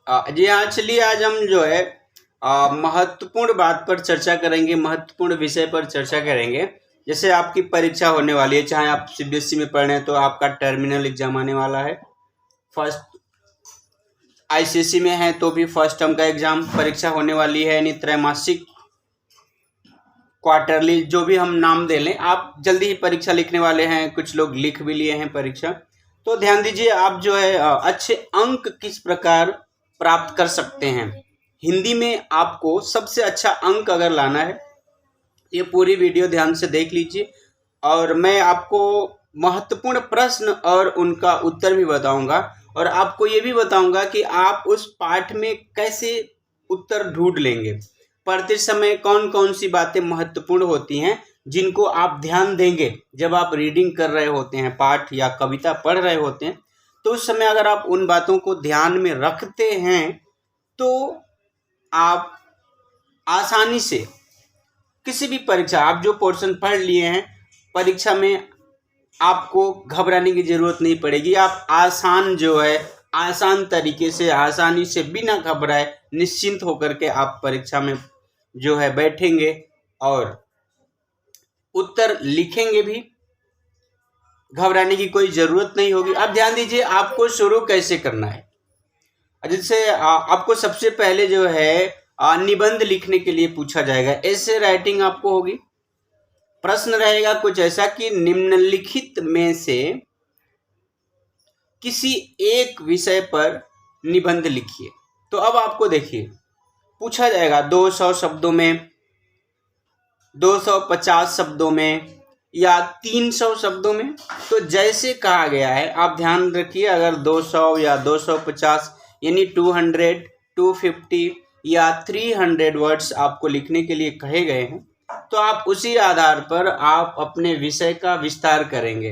जी हाँ, चलिए आज हम जो है महत्वपूर्ण बात पर चर्चा करेंगे, महत्वपूर्ण विषय पर चर्चा करेंगे। जैसे आपकी परीक्षा होने वाली है, चाहे आप सीबीएसई में पढ़ रहे हैं तो आपका टर्मिनल एग्जाम आने वाला है। फर्स्ट आईसीएसई में है तो भी फर्स्ट टर्म का एग्जाम परीक्षा होने वाली है, यानी त्रैमासिक, क्वार्टरली, जो भी हम नाम दे लें। आप जल्दी ही परीक्षा लिखने वाले हैं, कुछ लोग लिख भी लिए हैं परीक्षा। तो ध्यान दीजिए, आप जो है अच्छे अंक किस प्रकार प्राप्त कर सकते हैं। हिंदी में आपको सबसे अच्छा अंक अगर लाना है, ये पूरी वीडियो ध्यान से देख लीजिए और मैं आपको महत्वपूर्ण प्रश्न और उनका उत्तर भी बताऊंगा और आपको ये भी बताऊंगा कि आप उस पाठ में कैसे उत्तर ढूंढ लेंगे। पढ़ते समय कौन कौन सी बातें महत्वपूर्ण होती हैं जिनको आप ध्यान देंगे जब आप रीडिंग कर रहे होते हैं, पाठ या कविता पढ़ रहे होते हैं। तो उस समय अगर आप उन बातों को ध्यान में रखते हैं तो आप आसानी से किसी भी परीक्षा, आप जो पोर्शन पढ़ लिए हैं, परीक्षा में आपको घबराने की जरूरत नहीं पड़ेगी। आप आसान तरीके से, आसानी से, बिना घबराए, निश्चिंत होकर के आप परीक्षा में जो है बैठेंगे और उत्तर लिखेंगे भी। घबराने की कोई जरूरत नहीं होगी। अब ध्यान दीजिए, आपको शुरू कैसे करना है। जैसे आपको सबसे पहले जो है निबंध लिखने के लिए पूछा जाएगा, ऐसे राइटिंग आपको होगी। प्रश्न रहेगा कुछ ऐसा कि निम्नलिखित में से किसी एक विषय पर निबंध लिखिए। तो अब आपको देखिए, पूछा जाएगा 200 शब्दों में, 250 शब्दों में या 300 शब्दों में। तो जैसे कहा गया है आप ध्यान रखिए, अगर 200 या 250 यानी 200, 250 या 300 वर्ड्स आपको लिखने के लिए कहे गए हैं, तो आप उसी आधार पर आप अपने विषय का विस्तार करेंगे,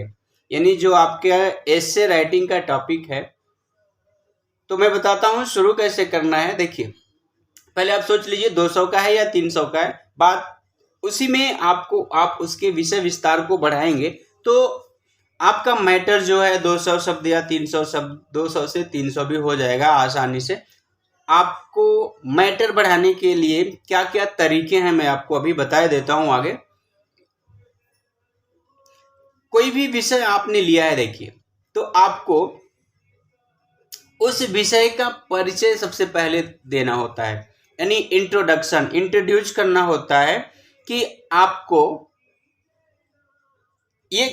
यानी जो आपके एसे राइटिंग का टॉपिक है। तो मैं बताता हूं शुरू कैसे करना है। देखिए, पहले आप सोच लीजिए 200 का है या 300 का है, बात उसी में आप उसके विषय विस्तार को बढ़ाएंगे तो आपका मैटर जो है 200 शब्द या 300 शब्द, 200 से 300 भी हो जाएगा आसानी से। आपको मैटर बढ़ाने के लिए क्या क्या तरीके हैं मैं आपको अभी बता देता हूं आगे। कोई भी विषय आपने लिया है, देखिए, तो आपको उस विषय का परिचय सबसे पहले देना होता है, यानी इंट्रोडक्शन, इंट्रोड्यूस करना होता है कि आपको ये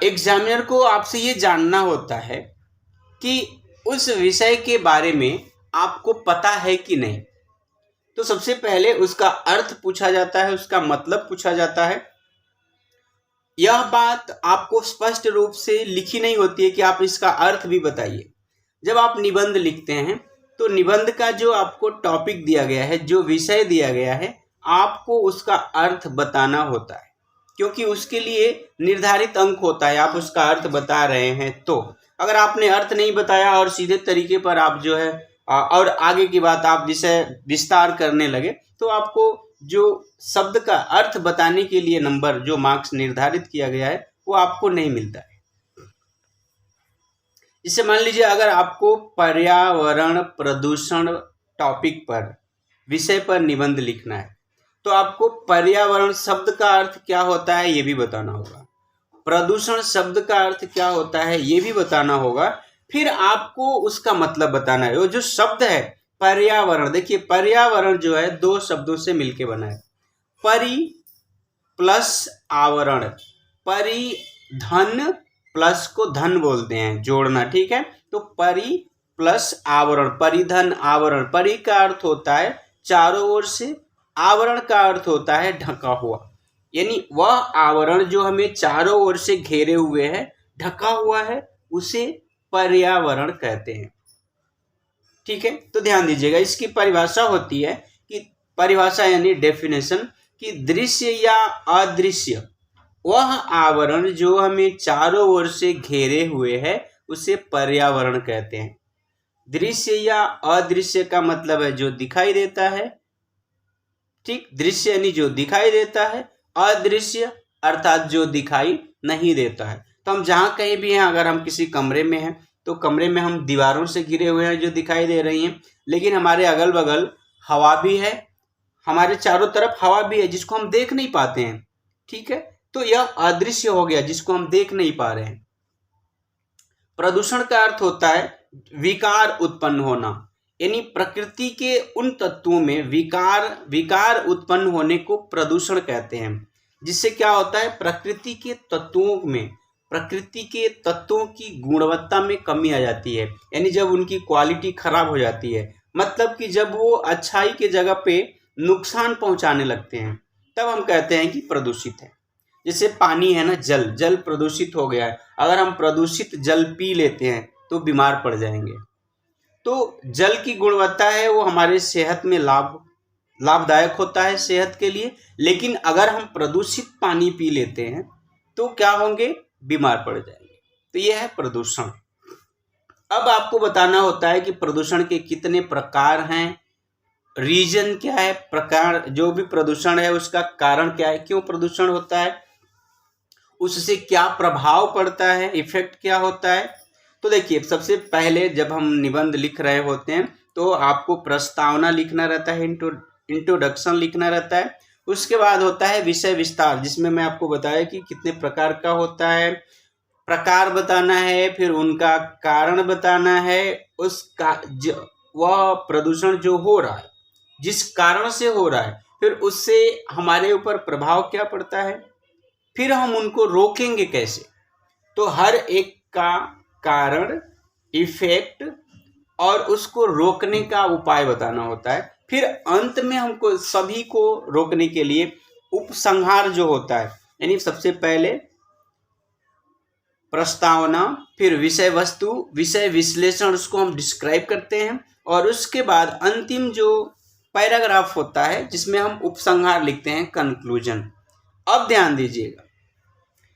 एग्जामिनर को आपसे ये जानना होता है कि उस विषय के बारे में आपको पता है कि नहीं। तो सबसे पहले उसका अर्थ पूछा जाता है, उसका मतलब पूछा जाता है। यह बात आपको स्पष्ट रूप से लिखी नहीं होती है कि आप इसका अर्थ भी बताइए। जब आप निबंध लिखते हैं तो निबंध का जो आपको टॉपिक दिया गया है, जो विषय दिया गया है, आपको उसका अर्थ बताना होता है, क्योंकि उसके लिए निर्धारित अंक होता है। आप उसका अर्थ बता रहे हैं तो अगर आपने अर्थ नहीं बताया और सीधे तरीके पर आप जो है और आगे की बात आप विषय विस्तार करने लगे, तो आपको जो शब्द का अर्थ बताने के लिए नंबर, जो मार्क्स निर्धारित किया गया है, वो आपको नहीं मिलता है। इसे मान लीजिए, अगर आपको पर्यावरण प्रदूषण टॉपिक पर, विषय पर निबंध लिखना है, तो आपको पर्यावरण शब्द का अर्थ क्या होता है ये भी बताना होगा, प्रदूषण शब्द का अर्थ क्या होता है ये भी बताना होगा, फिर आपको उसका मतलब बताना है। वो जो शब्द है पर्यावरण, देखिए पर्यावरण जो है दो शब्दों से मिलके बना है, परि प्लस आवरण। परिधन प्लस को धन बोलते हैं, जोड़ना, ठीक है। तो परि प्लस आवरण, परिधन आवरण। परि का अर्थ होता है चारों ओर से, आवरण का अर्थ होता है ढका हुआ, यानी वह आवरण जो हमें चारों ओर से घेरे हुए है, ढका हुआ है, उसे पर्यावरण कहते हैं, ठीक है। तो ध्यान दीजिएगा, इसकी परिभाषा होती है कि परिभाषा यानी डेफिनेशन, कि दृश्य या अदृश्य वह आवरण जो हमें चारों ओर से घेरे हुए है, उसे पर्यावरण कहते हैं। दृश्य या अदृश्य का मतलब है जो दिखाई देता है, ठीक। दृश्य यानी जो दिखाई देता है, अदृश्य अर्थात जो दिखाई नहीं देता है। तो हम जहां कहीं भी हैं, अगर हम किसी कमरे में हैं तो कमरे में हम दीवारों से घिरे हुए हैं जो दिखाई दे रही हैं, लेकिन हमारे अगल बगल हवा भी है, हमारे चारों तरफ हवा भी है जिसको हम देख नहीं पाते हैं। ठीक है, तो यह अदृश्य हो गया जिसको हम देख नहीं पा रहे हैं। प्रदूषण का अर्थ होता है विकार उत्पन्न होना, यानी प्रकृति के उन तत्वों में विकार उत्पन्न होने को प्रदूषण कहते हैं। जिससे क्या होता है, प्रकृति के तत्वों की गुणवत्ता में कमी आ जाती है, यानी जब उनकी क्वालिटी खराब हो जाती है, मतलब कि जब वो अच्छाई के जगह पे नुकसान पहुंचाने लगते हैं, तब हम कहते हैं कि प्रदूषित है। जैसे पानी है ना, जल प्रदूषित हो गया है, अगर हम प्रदूषित जल पी लेते हैं तो बीमार पड़ जाएंगे। तो जल की गुणवत्ता है वो हमारे सेहत में लाभदायक होता है सेहत के लिए, लेकिन अगर हम प्रदूषित पानी पी लेते हैं तो क्या होंगे, बीमार पड़ जाएंगे। तो यह है प्रदूषण। अब आपको बताना होता है कि प्रदूषण के कितने प्रकार हैं, रीजन क्या है, प्रकार जो भी प्रदूषण है उसका कारण क्या है, क्यों प्रदूषण होता है, उससे क्या प्रभाव पड़ता है, इफेक्ट क्या होता है। तो देखिए, सबसे पहले जब हम निबंध लिख रहे होते हैं तो आपको प्रस्तावना लिखना रहता है, इंट्रोडक्शन लिखना रहता है। उसके बाद होता है विषय विस्तार, जिसमें मैं आपको बताया कि कितने प्रकार का होता है, प्रकार बताना है, फिर उनका कारण बताना है, उसका वह प्रदूषण जो हो रहा है जिस कारण से हो रहा है, फिर उससे हमारे ऊपर प्रभाव क्या पड़ता है, फिर हम उनको रोकेंगे कैसे। तो हर एक का कारण, इफेक्ट और उसको रोकने का उपाय बताना होता है। फिर अंत में हमको सभी को रोकने के लिए उपसंहार जो होता है, यानी सबसे पहले प्रस्तावना, फिर विषय वस्तु, विषय विश्लेषण, उसको हम डिस्क्राइब करते हैं, और उसके बाद अंतिम जो पैराग्राफ होता है जिसमें हम उपसंहार लिखते हैं, कंक्लूजन। अब ध्यान दीजिएगा,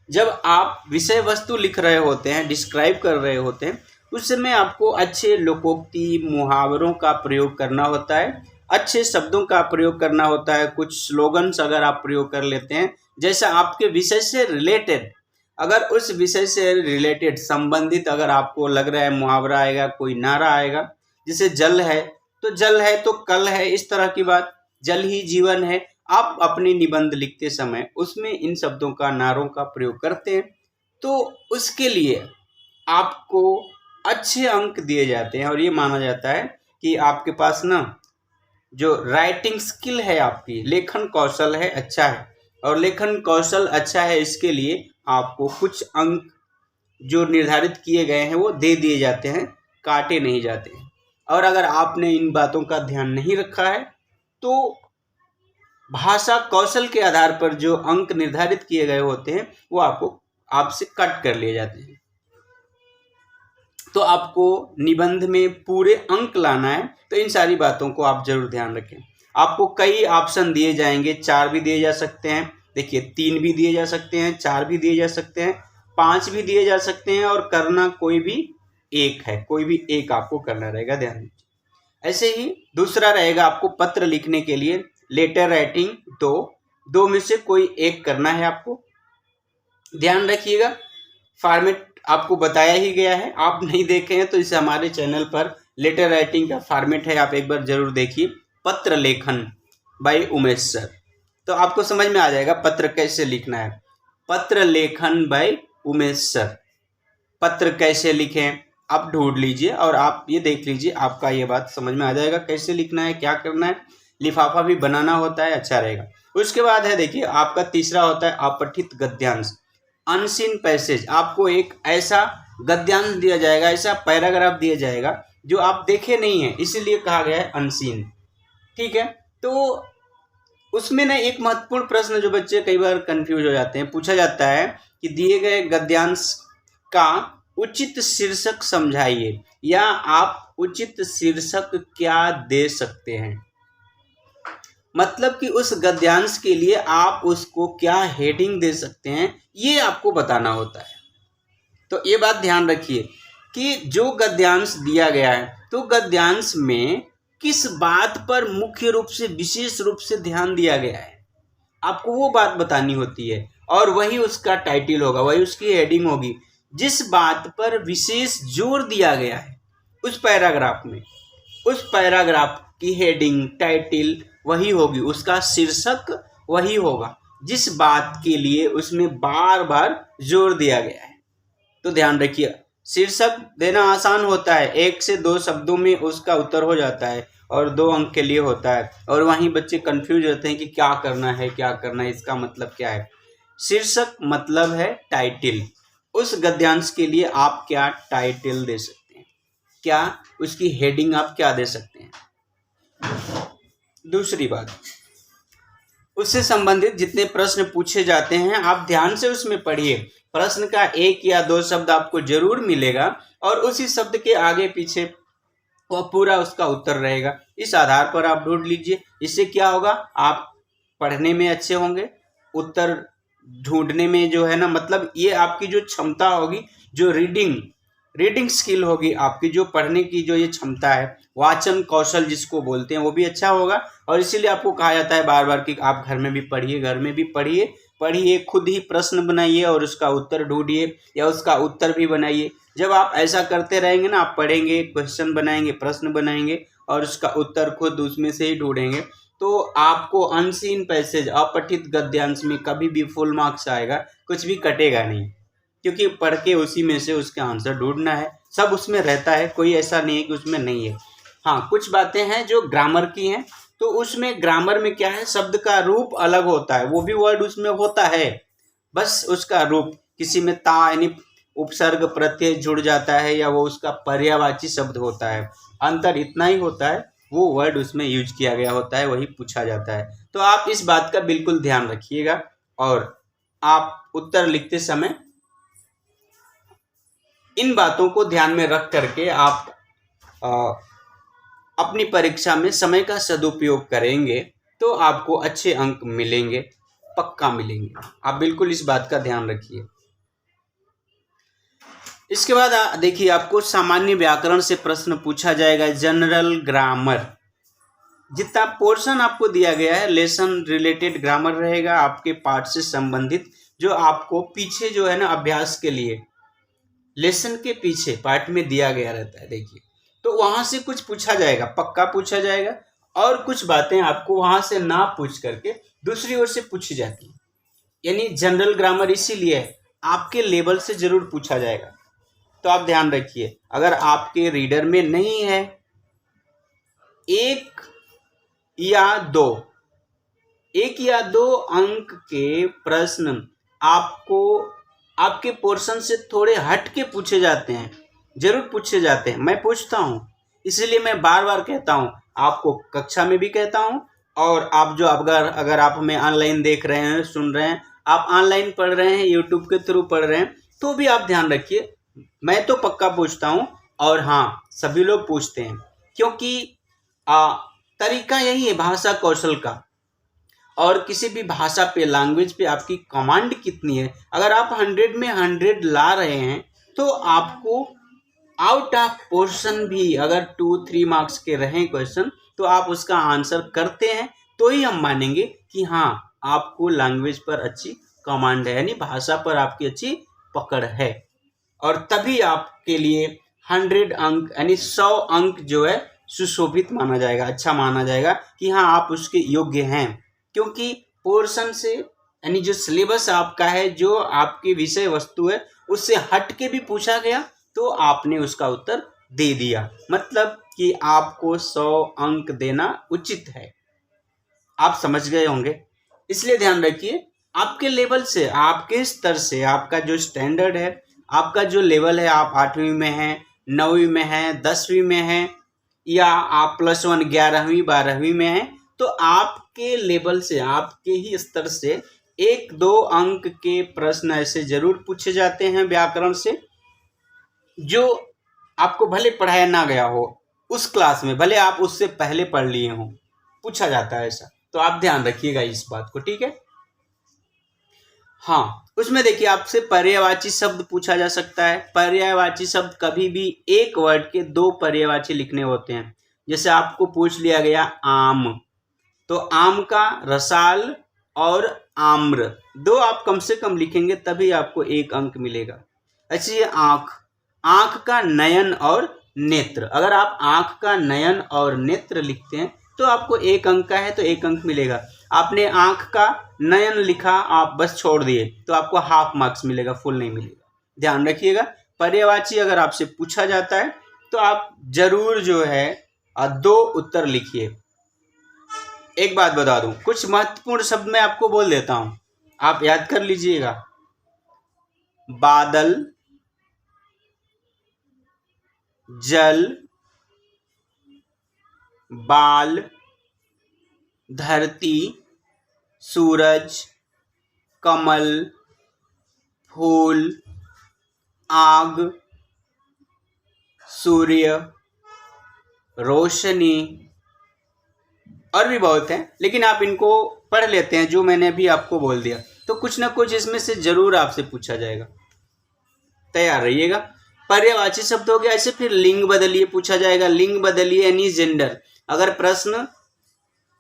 जब आप विषय वस्तु लिख रहे होते हैं, डिस्क्राइब कर रहे होते हैं, उस समय आपको अच्छे लोकोक्ति मुहावरों का प्रयोग करना होता है, अच्छे शब्दों का प्रयोग करना होता है, कुछ स्लोगन्स अगर आप प्रयोग कर लेते हैं, जैसा आपके विषय से रिलेटेड, अगर उस विषय से रिलेटेड संबंधित अगर आपको लग रहा है मुहावरा आएगा, कोई नारा आएगा, जैसे जल है तो कल है, इस तरह की बात, जल ही जीवन है। आप अपने निबंध लिखते समय उसमें इन शब्दों का, नारों का प्रयोग करते हैं, तो उसके लिए आपको अच्छे अंक दिए जाते हैं, और ये माना जाता है कि आपके पास ना जो राइटिंग स्किल है, आपकी लेखन कौशल है, अच्छा है, और लेखन कौशल अच्छा है, इसके लिए आपको कुछ अंक जो निर्धारित किए गए हैं वो दे दिए जाते हैं, काटे नहीं जाते हैं। और अगर आपने इन बातों का ध्यान नहीं रखा है तो भाषा कौशल के आधार पर जो अंक निर्धारित किए गए होते हैं वो आपसे कट कर लिए जाते हैं। तो आपको निबंध में पूरे अंक लाना है, तो इन सारी बातों को आप जरूर ध्यान रखें। आपको कई ऑप्शन दिए जाएंगे, 4 भी दिए जा सकते हैं, देखिए 3 भी दिए जा सकते हैं, 4 भी दिए जा सकते हैं, 5 भी दिए जा सकते हैं, और करना कोई भी एक है, कोई भी एक आपको करना रहेगा, ध्यान दीजिए। ऐसे ही दूसरा रहेगा, आपको पत्र लिखने के लिए लेटर राइटिंग 2 में से कोई एक करना है आपको, ध्यान रखिएगा। फॉर्मेट आपको बताया ही गया है, आप नहीं देखे हैं तो इसे हमारे चैनल पर लेटर राइटिंग का फॉर्मेट है, आप एक बार जरूर देखिए, पत्र लेखन बाय उमेश सर, तो आपको समझ में आ जाएगा पत्र कैसे लिखना है। पत्र लेखन बाय उमेश सर, पत्र कैसे लिखें आप ढूंढ लीजिए और आप ये देख लीजिए, आपका ये बात समझ में आ जाएगा कैसे लिखना है, क्या करना है। लिफाफा भी बनाना होता है, अच्छा रहेगा। उसके बाद है, देखिए आपका तीसरा होता है अपठित गद्यांश, अनसीन पैसेज। आपको एक ऐसा गद्यांश दिया जाएगा, ऐसा पैराग्राफ दिया जाएगा जो आप देखे नहीं है, इसीलिए कहा गया है अनसीन। ठीक है, तो उसमें ना एक महत्वपूर्ण प्रश्न जो बच्चे कई बार कंफ्यूज हो जाते हैं, पूछा जाता है कि दिए गए गद्यांश का उचित शीर्षक समझाइए, या आप उचित शीर्षक क्या दे सकते हैं, मतलब कि उस गद्यांश के लिए आप उसको क्या हेडिंग दे सकते हैं, ये आपको बताना होता है। तो ये बात ध्यान रखिए कि जो गद्यांश दिया गया है, तो गद्यांश में किस बात पर मुख्य रूप से, विशेष रूप से ध्यान दिया गया है, आपको वो बात बतानी होती है, और वही उसका टाइटल होगा, वही उसकी हेडिंग होगी। जिस बात पर विशेष जोर दिया गया है उस पैराग्राफ में, उस पैराग्राफ की हेडिंग, टाइटल वही होगी, उसका शीर्षक वही होगा जिस बात के लिए उसमें बार बार जोर दिया गया है। तो ध्यान रखिए, शीर्षक देना आसान होता है, 1 से 2 शब्दों में उसका उत्तर हो जाता है और 2 अंक के लिए होता है। और वहीं बच्चे कंफ्यूज होते हैं कि क्या करना है, क्या करना है, इसका मतलब क्या है। शीर्षक मतलब है टाइटल। उस गद्यांश के लिए आप क्या टाइटल दे सकते हैं, क्या उसकी हेडिंग आप क्या दे सकते हैं। दूसरी बात, उससे संबंधित जितने प्रश्न पूछे जाते हैं आप ध्यान से उसमें पढ़िए। प्रश्न का 1 या 2 शब्द आपको जरूर मिलेगा और उसी शब्द के आगे पीछे वह पूरा उसका उत्तर रहेगा। इस आधार पर आप ढूंढ लीजिए। इससे क्या होगा, आप पढ़ने में अच्छे होंगे, उत्तर ढूंढने में जो है ना, मतलब ये आपकी जो क्षमता होगी, जो रीडिंग स्किल होगी आपकी, जो पढ़ने की जो ये क्षमता है, वाचन कौशल जिसको बोलते हैं, वो भी अच्छा होगा। और इसीलिए आपको कहा जाता है बार बार कि आप घर में भी पढ़िए, घर में भी पढ़िए, खुद ही प्रश्न बनाइए और उसका उत्तर ढूंढिए या उसका उत्तर भी बनाइए। जब आप ऐसा करते रहेंगे ना, आप पढ़ेंगे, क्वेश्चन बनाएंगे, प्रश्न बनाएंगे और उसका उत्तर खुद उसमें से ही ढूंढेंगे, तो आपको अनसीन पैसेज, अपठित गद्यांश में कभी भी फुल मार्क्स आएगा, कुछ भी कटेगा नहीं, क्योंकि पढ़ के उसी में से उसका आंसर ढूंढना है। सब उसमें रहता है, कोई ऐसा नहीं है कि उसमें नहीं है। हाँ, कुछ बातें हैं जो ग्रामर की हैं, तो उसमें ग्रामर में क्या है, शब्द का रूप अलग होता है, वो भी वर्ड उसमें होता है, बस उसका रूप, किसी में ता यानी उपसर्ग प्रत्यय जुड़ जाता है या वो उसका पर्यायवाची शब्द होता है, अंतर इतना ही होता है, वो वर्ड उसमें यूज किया गया होता है, वही पूछा जाता है। तो आप इस बात का बिल्कुल ध्यान रखिएगा और आप उत्तर लिखते समय इन बातों को ध्यान में रख करके आप अपनी परीक्षा में समय का सदुपयोग करेंगे तो आपको अच्छे अंक मिलेंगे, पक्का मिलेंगे। आप बिल्कुल इस बात का ध्यान रखिए। इसके बाद देखिए, आपको सामान्य व्याकरण से प्रश्न पूछा जाएगा, जनरल ग्रामर। जितना पोर्शन आपको दिया गया है लेसन रिलेटेड ग्रामर रहेगा, आपके पाठ से संबंधित, जो आपको पीछे जो है ना अभ्यास के लिए लेसन के पीछे पार्ट में दिया गया रहता है। देखिए, तो वहां से कुछ पूछा जाएगा, पक्का पूछा जाएगा, और कुछ बातें आपको वहां से ना पूछ करके दूसरी ओर से पूछी जाती है। यानी जनरल ग्रामर इसीलिए आपके लेवल से जरूर पूछा जाएगा। तो आप ध्यान रखिए, अगर आपके रीडर में नहीं है 1 या 2 अंक के प्रश्न आपको आपके पोर्शन से थोड़े हट के पूछे जाते हैं, जरूर पूछे जाते हैं। मैं पूछता हूँ, इसलिए मैं बार बार कहता हूँ, आपको कक्षा में भी कहता हूँ, और आप जो अगर आप हमें ऑनलाइन देख रहे हैं, सुन रहे हैं, आप ऑनलाइन पढ़ रहे हैं, यूट्यूब के थ्रू पढ़ रहे हैं, तो भी आप ध्यान रखिए, मैं तो पक्का पूछता हूँ और हाँ, सभी लोग पूछते हैं, क्योंकि तरीका यही है भाषा कौशल का। और किसी भी भाषा पे, लैंग्वेज पे आपकी कमांड कितनी है, अगर आप 100 में 100 ला रहे हैं तो आपको आउट ऑफ पोर्शन भी अगर 2-3 मार्क्स के रहें क्वेश्चन, तो आप उसका आंसर करते हैं, तो ही हम मानेंगे कि हाँ, आपको लैंग्वेज पर अच्छी कमांड है, यानी भाषा पर आपकी अच्छी पकड़ है। और तभी आपके लिए 100 अंक यानी 100 अंक जो है सुशोभित माना जाएगा, अच्छा माना जाएगा कि हाँ, आप उसके योग्य हैं। क्योंकि पोर्शन से यानी जो सिलेबस आपका है, जो आपकी विषय वस्तु है, उससे हट के भी पूछा गया तो आपने उसका उत्तर दे दिया, मतलब कि आपको 100 अंक देना उचित है। आप समझ गए होंगे। इसलिए ध्यान रखिए, आपके लेवल से, आपके स्तर से, आपका जो स्टैंडर्ड है, आपका जो लेवल है, आप 8वीं में हैं, 9वीं में हैं, 10वीं में हैं, या आप +1 11वीं 12वीं में हैं, तो आपके लेवल से, आपके ही स्तर से 1-2 अंक के प्रश्न ऐसे जरूर पूछे जाते हैं व्याकरण से, जो आपको भले पढ़ाया ना गया हो उस क्लास में, भले आप उससे पहले पढ़ लिए हों, पूछा जाता है ऐसा। तो आप ध्यान रखिएगा इस बात को, ठीक है। हाँ, उसमें देखिए, आपसे पर्यायवाची शब्द पूछा जा सकता है। पर्यायवाची शब्द कभी भी एक वर्ड के 2 पर्यायवाची लिखने होते हैं। जैसे आपको पूछ लिया गया आम, तो आम का रसाल और आम्र 2 आप कम से कम लिखेंगे, तभी आपको 1 अंक मिलेगा। अच्छी है आँख, आँख का नयन और नेत्र। अगर आप आँख का नयन और नेत्र लिखते हैं तो आपको 1 अंक का है तो 1 अंक मिलेगा। आपने आँख का नयन लिखा, आप बस छोड़ दिए तो आपको हाफ मार्क्स मिलेगा, फुल नहीं मिलेगा। ध्यान रखिएगा, पर्यायवाची अगर आपसे पूछा जाता है तो आप जरूर जो है 2 उत्तर लिखिए। एक बात बता दूं, कुछ महत्वपूर्ण शब्द मैं आपको बोल देता हूं, आप याद कर लीजिएगा। बादल, जल, बाल, धरती, सूरज, कमल, फूल, आग, सूर्य, रोशनी, और भी बहुत हैं, लेकिन आप इनको पढ़ लेते हैं जो मैंने अभी आपको बोल दिया। तो कुछ ना कुछ इसमें से जरूर आपसे पूछा जाएगा, तैयार रहिएगा। पर्यायवाची शब्द हो गया। ऐसे फिर लिंग बदलिए पूछा जाएगा, लिंग बदलिए यानी जेंडर। अगर प्रश्न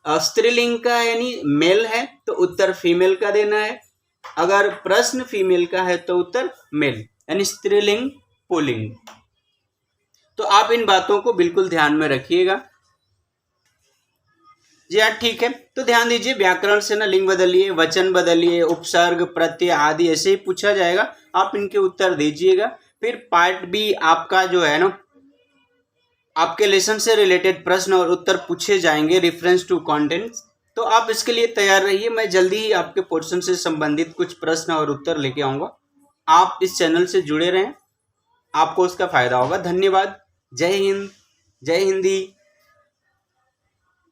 स्त्रीलिंग का यानी मेल है तो उत्तर फीमेल का देना है, अगर प्रश्न फीमेल का है तो उत्तर मेल यानी स्त्रीलिंग पुल्लिंग। तो आप इन बातों को बिल्कुल ध्यान में रखिएगा। जी हाँ, ठीक है। तो ध्यान दीजिए, व्याकरण से ना लिंग बदलिए, वचन बदलिए, उपसर्ग, प्रत्यय आदि ऐसे ही पूछा जाएगा, आप इनके उत्तर दीजिएगा। फिर पार्ट बी आपका जो है ना, आपके लेसन से रिलेटेड प्रश्न और उत्तर पूछे जाएंगे, रेफरेंस टू कंटेंट्स। तो आप इसके लिए तैयार रहिए, मैं जल्दी ही आपके पोर्शन से संबंधित कुछ प्रश्न और उत्तर लेके आऊँगा। आप इस चैनल से जुड़े रहें, आपको उसका फायदा होगा। धन्यवाद। जय हिंद, जय हिंदी।